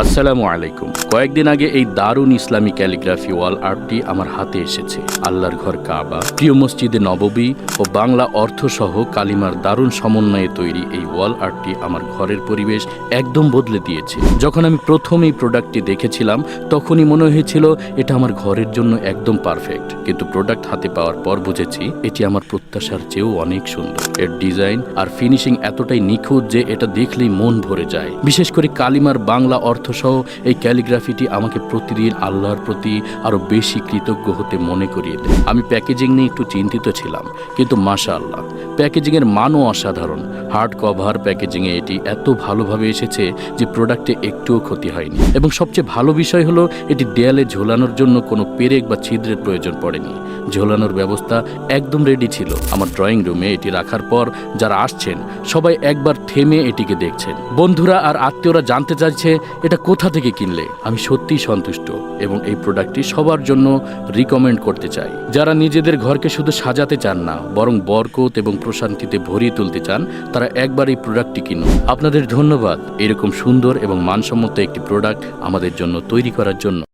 আসসালামু আলাইকুম। কয়েকদিন আগে এই দারুণ ইসলামী ক্যালিগ্রাফি ওয়াল আর্টটি আমার হাতে এসেছে। আল্লাহর ঘর কাবা, প্রিয় মসজিদে নববী ও বাংলা অর্থসহ কালিমার দারুণ সমন্বয়ে তৈরি এই ওয়াল আর্টটি আমার ঘরের পরিবেশ একদম বদলে দিয়েছে। যখন আমি প্রথম এই প্রোডাক্টটি দেখেছিলাম তখনই মনে হয়েছিল এটা আমার ঘরের জন্য একদম পারফেক্ট, কিন্তু প্রোডাক্ট হাতে পাওয়ার পর বুঝেছি এটি আমার প্রত্যাশার চেয়েও অনেক সুন্দর। এর ডিজাইন আর ফিনিশিং এতটাই নিখুঁত যে এটা দেখলেই মন ভরে যায়। বিশেষ করে কালিমার বাংলা অর্থসহ এই ক্যালিগ্রাফিটি আমাকে প্রতিদিন আল্লাহর প্রতি আরো বেশি কৃতজ্ঞ হতে মনে করিয়ে দেয়। আমি প্যাকেজিং নিয়ে একটু চিন্তিত ছিলাম, কিন্তু মাশাআল্লাহ প্যাকেজিং এর মানও অসাধারণ। হার্ড কভার প্যাকেজিংয়ে এটি এত ভালোভাবে এসেছে যে প্রোডাক্টে একটুও ক্ষতি হয়নি, এবং সবচেয়ে ভালো বিষয় হলো এটি দেয়ালে ঝোলানোর জন্য কোনো পেরেক বা ছিদ্রের প্রয়োজন পড়েনি। ঝোলানোর ব্যবস্থা একদম রেডি ছিল। আমার ড্রয়িং রুমে এটি রাখার পর যারা আসছেন সবাই একবার থেমে এটিকে দেখছেন। বন্ধুরা আর আত্মীয়রা জানতে চাইছে এটা কোথা থেকে কিনলে। আমি সত্যিই সন্তুষ্ট এবং এই প্রোডাক্টটি সবার জন্য রিকমেন্ড করতে চাই। যারা নিজেদের ঘরকে শুধু সাজাতে চান না, বরং বরকত এবং প্রশান্তিতে ভরিয়ে তুলতে চান, তারা একবার এই প্রোডাক্টটি কিনুন। আপনাদের ধন্যবাদ এরকম সুন্দর এবং মানসম্মত একটি প্রোডাক্ট আমাদের জন্য তৈরি করার জন্য।